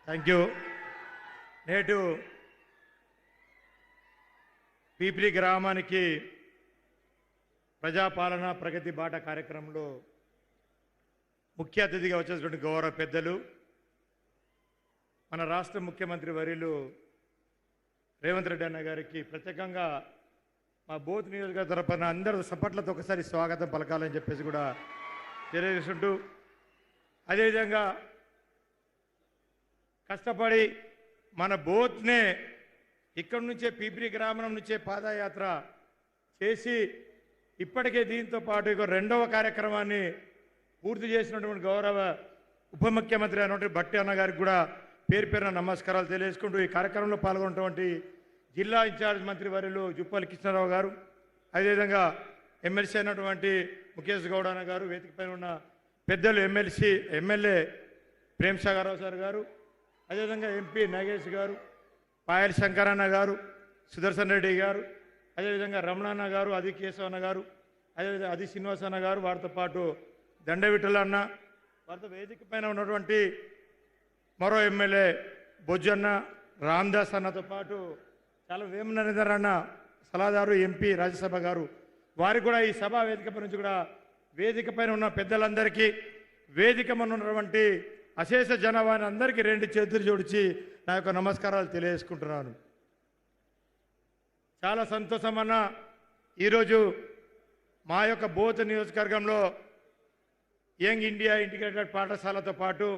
Thank you. నేటు పీపిలి గ్రామానికి ప్రజాపాలన ప్రగతి బాట కార్యక్రమంలో ముఖ్య అతిథిగా వచ్చేటువంటి గౌరవ పెద్దలు మన రాష్ట్ర ముఖ్యమంత్రి వర్యులు రేవంత్ రెడ్డి అన్న గారికి ప్రత్యేకంగా మా బోత్ నియోజకవర్గ తరపున అందరూ సపట్లతో ఒకసారి స్వాగతం పలకాలని చెప్పేసి కూడా తెలియజేస్తుంటూ, అదేవిధంగా కష్టపడి మన బోత్నే ఇక్కడి నుంచే పీపిలి గ్రామం నుంచే పాదయాత్ర చేసి ఇప్పటికే దీంతో పాటు ఇక రెండవ కార్యక్రమాన్ని పూర్తి చేసినటువంటి గౌరవ ఉప ముఖ్యమంత్రి అయినటువంటి భట్టి అన్న గారికి కూడా పేరు పేరున నమస్కారాలు తెలియజేసుకుంటూ ఈ కార్యక్రమంలో పాల్గొన్నటువంటి జిల్లా ఇన్ఛార్జ్ మంత్రి వర్యులు జుప్పల్లి కృష్ణారావు గారు, అదేవిధంగా ఎమ్మెల్సీ అయినటువంటి ముఖేష్ గౌడ్ అన్న గారు, వేదికపైన ఉన్న పెద్దలు ఎమ్మెల్యే ప్రేమ్ సాగర్రావు సార్ గారు, అదేవిధంగా ఎంపీ నాగేష్ గారు, పాయల్ శంకరన్న గారు, సుదర్శన్ రెడ్డి గారు, అదేవిధంగా రమణన్న గారు, అది కేశవన్న గారు, అదేవిధంగా అది శ్రీనివాసన్న గారు, వారితో పాటు దండవిఠల అన్న, వారితో వేదిక పైన ఉన్నటువంటి మరో ఎమ్మెల్యే బొజ్జన్న, రామ్దాస్ అన్నతో పాటు చాలా వేమనరేందర్ అన్న సలహాదారు, ఎంపీ రాజ్యసభ గారు, వారికి కూడా ఈ సభా వేదిక పై నుంచి కూడా వేదిక పైన ఉన్న పెద్దలందరికీ, వేదిక మన ఉన్నటువంటి అశేష జనాభాని అందరికీ రెండు చేతులు జోడించి నా యొక్క నమస్కారాలు తెలియజేసుకుంటున్నాను. చాలా సంతోషం అన్న, ఈరోజు మా యొక్క బోత్ నియోజకవర్గంలో యంగ్ ఇండియా ఇంటిగ్రేటెడ్ పాఠశాలతో పాటు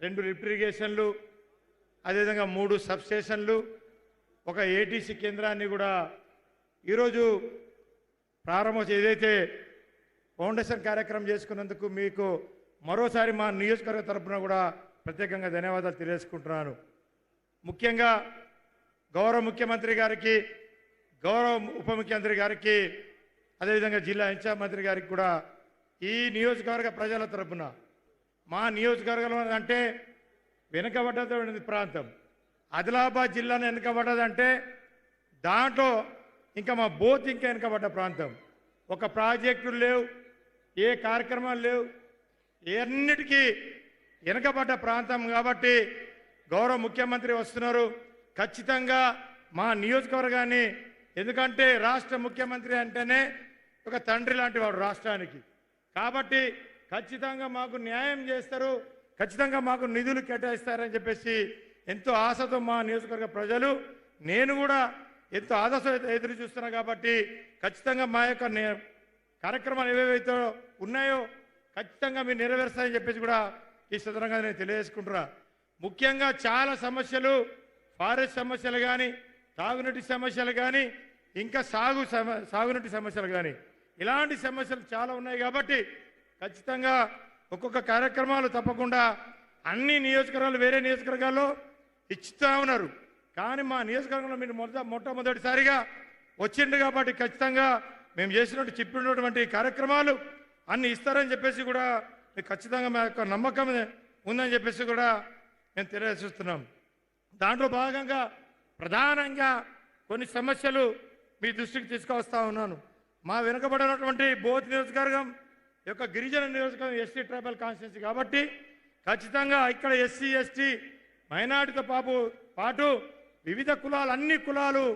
2 లిఫ్ట్ ఇరిగేషన్లు, అదేవిధంగా 3 సబ్ స్టేషన్లు, ఒక ఏటీసీ కేంద్రాన్ని కూడా ఈరోజు ప్రారంభం ఏదైతే ఫౌండేషన్ కార్యక్రమం చేసుకున్నందుకు మీకు మరోసారి మా నియోజకవర్గ తరఫున కూడా ప్రత్యేకంగా ధన్యవాదాలు తెలియజేసుకుంటున్నాను. ముఖ్యంగా గౌరవ ముఖ్యమంత్రి గారికి, గౌరవ ఉప ముఖ్యమంత్రి గారికి, అదేవిధంగా జిల్లా ఇన్ఛార్జ్ మంత్రి గారికి కూడా ఈ నియోజకవర్గ ప్రజల తరఫున, మా నియోజకవర్గంలో అంటే వెనుకబడ్డటువంటి ప్రాంతం ఆదిలాబాద్ జిల్లాను వెనుకబడ్డదంటే దాంట్లో ఇంకా మా బోత్ ఇంకా వెనుకబడ్డ ప్రాంతం. ఒక ప్రాజెక్టులు లేవు, ఏ కార్యక్రమాలు లేవు, ఎన్నిటికీ వెనుకబడ్డ ప్రాంతం కాబట్టి గౌరవ ముఖ్యమంత్రి వస్తున్నారు. ఖచ్చితంగా మా నియోజకవర్గాన్ని, ఎందుకంటే రాష్ట్ర ముఖ్యమంత్రి అంటేనే ఒక తండ్రి లాంటి వాడు రాష్ట్రానికి, కాబట్టి ఖచ్చితంగా మాకు న్యాయం చేస్తారు, ఖచ్చితంగా మాకు నిధులు కేటాయిస్తారని చెప్పేసి ఎంతో ఆశతో మా నియోజకవర్గ ప్రజలు, నేను కూడా ఎంతో ఆశతో ఎదురు చూస్తున్నా. కాబట్టి ఖచ్చితంగా మా యొక్క కార్యక్రమాలు ఏవేవైతే ఉన్నాయో ఖచ్చితంగా మీరు నెరవేరుస్తారని చెప్పేసి కూడా ఈ సందర్భంగా నేను తెలియజేసుకుంటున్నా. ముఖ్యంగా చాలా సమస్యలు, ఫారెస్ట్ సమస్యలు కానీ, తాగునీటి సమస్యలు కానీ, ఇంకా సాగునీటి సమస్యలు కానీ, ఇలాంటి సమస్యలు చాలా ఉన్నాయి. కాబట్టి ఖచ్చితంగా ఒక్కొక్క కార్యక్రమాలు తప్పకుండా అన్ని నియోజకవర్గాలు వేరే నియోజకవర్గాల్లో ఇచ్చుతూ ఉన్నారు. కానీ మా నియోజకవర్గంలో మీరు మొట్టమొదటిసారిగా వచ్చిండు కాబట్టి ఖచ్చితంగా మేము చేసినట్టు చెప్పినటువంటి కార్యక్రమాలు అన్ని ఇస్తారని చెప్పేసి కూడా మీకు ఖచ్చితంగా మా యొక్క నమ్మకం ఉందని చెప్పేసి కూడా మేము తెలియజేస్తున్నాం. దాంట్లో భాగంగా ప్రధానంగా కొన్ని సమస్యలు మీ దృష్టికి తీసుకువస్తా ఉన్నాను. మా వెనుకబడినటువంటి బోత్ నియోజకవర్గం యొక్క గిరిజన నియోజకవర్గం ఎస్టీ ట్రైబల్ కాన్స్టిట్యున్సీ కాబట్టి ఖచ్చితంగా ఇక్కడ ఎస్సీ ఎస్టీ మైనార్టీతో పాటు వివిధ కులాలు, అన్ని కులాలు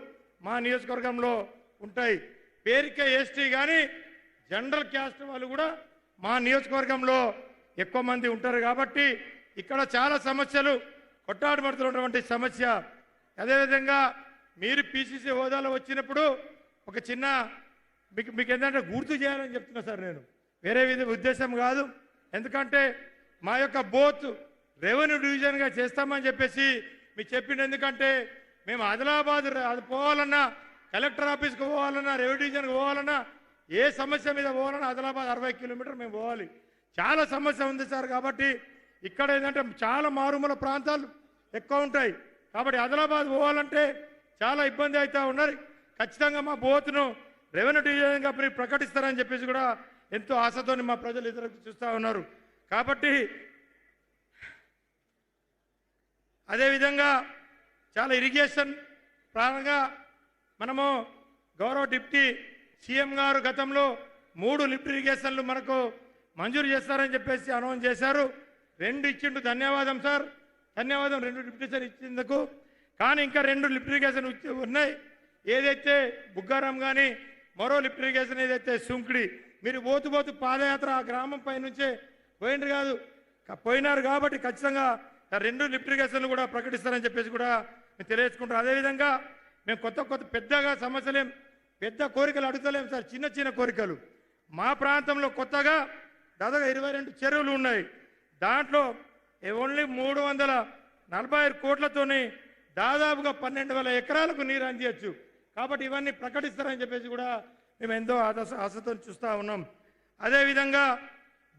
మా నియోజకవర్గంలో ఉంటాయి. పేరుకే ఎస్టీ కానీ జనరల్ క్యాస్ట్ వాళ్ళు కూడా మా నియోజకవర్గంలో ఎక్కువ మంది ఉంటారు. కాబట్టి ఇక్కడ చాలా సమస్యలు కొట్టాడబడుతున్నటువంటి సమస్య. అదేవిధంగా మీరు పీసీసీ హోదాలో వచ్చినప్పుడు ఒక చిన్న మీకు ఏంటంటే గుర్తు చేయాలని చెప్తున్నా సార్, నేను వేరే ఉద్దేశం కాదు. ఎందుకంటే మా యొక్క బోత్ రెవెన్యూ డివిజన్గా చేస్తామని చెప్పేసి మీకు చెప్పిండు. ఎందుకంటే మేము ఆదిలాబాద్ పోవాలన్నా, కలెక్టర్ ఆఫీస్కి పోవాలన్నా, రెవెన్యూ డివిజన్కి పోవాలన్నా, ఏ సమస్య మీద పోవాలన్నా ఆదిలాబాద్ 60 కిలోమీటర్లు మేము పోవాలి. చాలా సమస్య ఉంది సార్. కాబట్టి ఇక్కడ ఏంటంటే చాలా మారుమూల ప్రాంతాలు ఎక్కువ ఉంటాయి. కాబట్టి ఆదిలాబాద్ పోవాలంటే చాలా ఇబ్బంది అవుతూ ఉన్నారు. ఖచ్చితంగా మా బోత్ను రెవెన్యూ డివిజన్గా ప్రకటిస్తారని చెప్పేసి కూడా ఎంతో ఆశతో మా ప్రజలు ఎదురు చూస్తూ ఉన్నారు. కాబట్టి అదేవిధంగా చాలా ఇరిగేషన్ ప్రారంగా మనము గౌరవ డిప్యూటీ సీఎం గారు గతంలో 3 లిఫ్ట్ ఇరిగేషన్లు మనకు మంజూరు చేస్తారని చెప్పేసి అనౌన్స్ చేశారు. 2 ఇచ్చిండు, ధన్యవాదం సార్. ధన్యవాదం 2 లిఫ్ట్ ఇరిగేషన్ ఇచ్చేందుకు. కానీ ఇంకా 2 లిఫ్ట్ ఇరిగేషన్ ఉన్నాయి. ఏదైతే బుగ్గారం కానీ మరో లిఫ్ట్ ఇరిగేషన్ ఏదైతే సుంకిడి మీరు పోతు పాదయాత్ర ఆ గ్రామం పై నుంచే పోయినారు కాబట్టి ఖచ్చితంగా 2 లిఫ్ట్ ఇరిగేషన్లు కూడా ప్రకటిస్తారని చెప్పేసి కూడా మేము తెలియజేసుకుంటాం. అదేవిధంగా మేము కొత్త పెద్దగా సమస్యలేం పెద్ద కోరికలు అడుగుతలేం సార్, చిన్న కోరికలు. మా ప్రాంతంలో కొత్తగా దాదాపు 22 చెరువులు ఉన్నాయి. దాంట్లో ఓన్లీ 345 కోట్లతోని దాదాపుగా 12,000 ఎకరాలకు నీరు అందించచ్చు. కాబట్టి ఇవన్నీ ప్రకటిస్తారని చెప్పేసి కూడా మేము ఎంతో ఆశతో చూస్తూ ఉన్నాం. అదేవిధంగా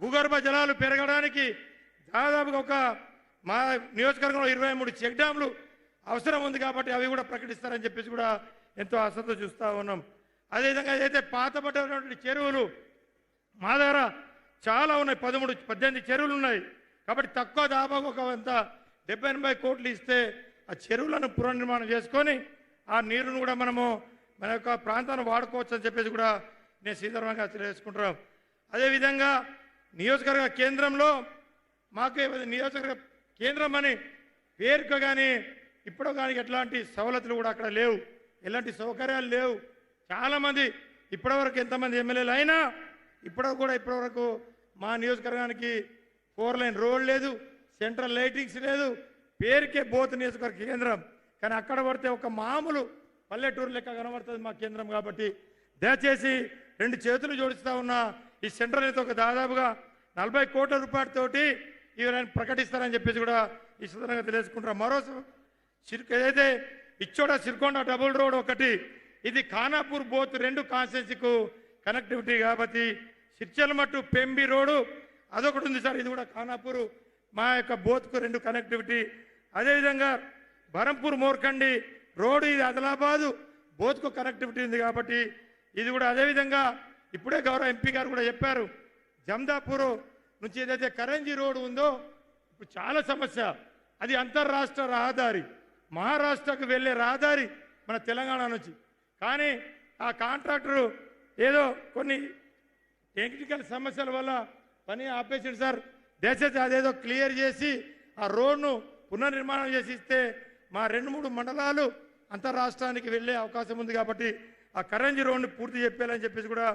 భూగర్భ జలాలు పెరగడానికి దాదాపుగా మా నియోజకవర్గంలో 23 చెక్ డ్యామ్లు అవసరం ఉంది కాబట్టి అవి కూడా ప్రకటిస్తారని చెప్పేసి కూడా ఎంతో ఆశతో చూస్తూ ఉన్నాం. అదేవిధంగా ఏదైతే పాతబడ్డటువంటి చెరువులు మా దగ్గర చాలా ఉన్నాయి, 18 చెరువులు ఉన్నాయి. కాబట్టి తక్కువ దాదాపు ఒక 70-80 కోట్లు ఇస్తే ఆ చెరువులను పునర్నిర్మాణం చేసుకొని ఆ నీరును కూడా మనము మన యొక్క ప్రాంతాన్ని వాడుకోవచ్చు అని చెప్పేసి కూడా నేను శ్రీధర్మంగా తెలియజేసుకుంటున్నాం. అదేవిధంగా నియోజకవర్గ కేంద్రంలో మాకు నియోజకవర్గ కేంద్రం అని పేరుకు కానీ ఇప్పుడు కానీ ఎట్లాంటి సవలతులు కూడా అక్కడ లేవు, ఎలాంటి సౌకర్యాలు లేవు. చాలామంది ఇప్పటివరకు ఎంతమంది ఎమ్మెల్యేలు అయినా ఇప్పటివరకు మా నియోజకవర్గానికి 4 లైన్ రోడ్ లేదు, సెంట్రల్ లైటింగ్స్ లేదు, పేరుకే బోత్ నియోజకవర్గ కేంద్రం. కానీ అక్కడ పడితే ఒక మామూలు పల్లెటూరు లెక్క కనబడుతుంది మా కేంద్రం. కాబట్టి దయచేసి 2 చేతులు జోడిస్తూ ఉన్న ఈ సెంట్రల్ అయితే ఒక దాదాపుగా 40 కోట్ల రూపాయలతోటి ఇవన్నీ ప్రకటిస్తారని చెప్పేసి కూడా ఈ సందర్భంగా తెలియజేసుకుంటారు. మరో ఏదైతే ఇచ్చోడ సిరికొండ డబుల్ రోడ్ ఒకటి, ఇది ఖానాపూర్ బోత్ 2 కాన్స్టిట్యున్సీకు కనెక్టివిటీ. కాబట్టి సిర్చలమట్టు పెంబి రోడ్డు అదొకటి ఉంది సార్, ఇది కూడా ఖానాపూర్ మా యొక్క బోత్కు 2 కనెక్టివిటీ. అదేవిధంగా బరంపూర్ మోర్కండి రోడ్డు ఇది ఆదిలాబాదు బోత్కు కనెక్టివిటీ ఉంది కాబట్టి ఇది కూడా. అదేవిధంగా ఇప్పుడే గౌరవ ఎంపీ గారు కూడా చెప్పారు, జమ్దాపూర్ నుంచి ఏదైతే కరంజీ రోడ్డు ఉందో ఇప్పుడు చాలా సమస్య, అది అంతర్రాష్ట్ర రహదారి, మహారాష్ట్రకు వెళ్ళే రహదారి మన తెలంగాణ నుంచి. కానీ ఆ కాంట్రాక్టరు ఏదో కొన్ని టెక్నికల్ సమస్యల వల్ల పని ఆపేసాడు సార్. దయచేసి అదేదో క్లియర్ చేసి ఆ రోడ్ను పునర్నిర్మాణం చేసి ఇస్తే మా 2-3 మండలాలు అంతర్రాష్ట్రానికి వెళ్ళే అవకాశం ఉంది. కాబట్టి ఆ కరంజీ రోడ్ని పూర్తి చెప్పాలని చెప్పేసి కూడా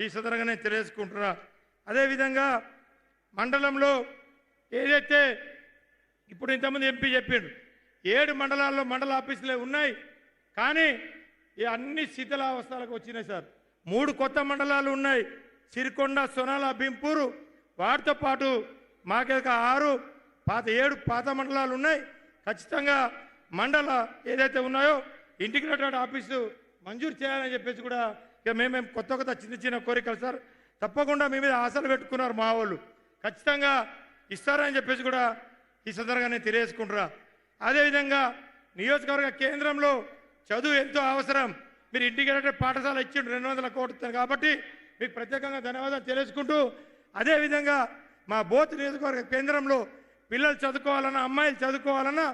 ఈ సందర్భంగా నేను తెలియజేసుకుంటున్నా. అదేవిధంగా మండలంలో ఏదైతే ఇప్పుడు ఇంతమంది ఎంపీ చెప్పిండు 7 మండలాల్లో మండల ఆఫీసులే ఉన్నాయి, కానీ ఈ అన్ని శిథిలావస్థలకు వచ్చినాయి సార్. 3 కొత్త మండలాలు ఉన్నాయి, సిరికొండ, సొనాల, బింపూరు. వాటితో పాటు మాకేక 7 పాత మండలాలు ఉన్నాయి. ఖచ్చితంగా మండల ఏదైతే ఉన్నాయో ఇంటిగ్రేటెడ్ ఆఫీసు మంజూరు చేయాలని చెప్పేసి కూడా ఇక మేమేం కొత్త చిన్న కోరికలు సార్. తప్పకుండా మీ మీద ఆశలు పెట్టుకున్నారు మా వాళ్ళు, ఖచ్చితంగా ఇస్తారని చెప్పేసి కూడా ఈ సందర్భంగా నేను తెలియజేసుకుంటున్నా. అదేవిధంగా నియోజకవర్గ కేంద్రంలో చదువు ఎంతో అవసరం. మీరు ఇంటిగ్రేటెడ్ పాఠశాల ఇచ్చిండు 200 కోట్లు కాబట్టి మీకు ప్రత్యేకంగా ధన్యవాదాలు తెలియజేసుకుంటూ, అదేవిధంగా మా బోత్ నియోజకవర్గ కేంద్రంలో పిల్లలు చదువుకోవాలన్నా, అమ్మాయిలు చదువుకోవాలన్నా,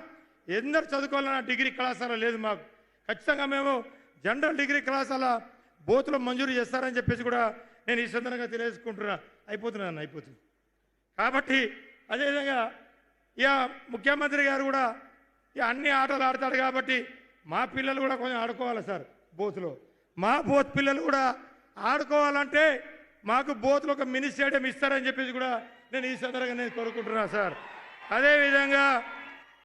ఎందరు చదువుకోవాలన్నా డిగ్రీ కళాశాల లేదు మాకు. ఖచ్చితంగా మేము జనరల్ డిగ్రీ కళాశాల బోత్లో మంజూరు చేస్తారని చెప్పేసి కూడా నేను ఈ సందర్భంగా తెలియజేసుకుంటున్నా. అయిపోతుంది కాబట్టి అదేవిధంగా ఇక ముఖ్యమంత్రి గారు కూడా ఇక అన్ని ఆటలు ఆడతాడు కాబట్టి మా పిల్లలు కూడా కొంచెం ఆడుకోవాలి సార్ బోత్లో. మా బోత్ పిల్లలు కూడా ఆడుకోవాలంటే మాకు బోత్లో ఒక మినీ స్టేడియం ఇస్తారని చెప్పేసి కూడా నేను ఈ సందర్భంగా నేను కోరుకుంటున్నా సార్. అదేవిధంగా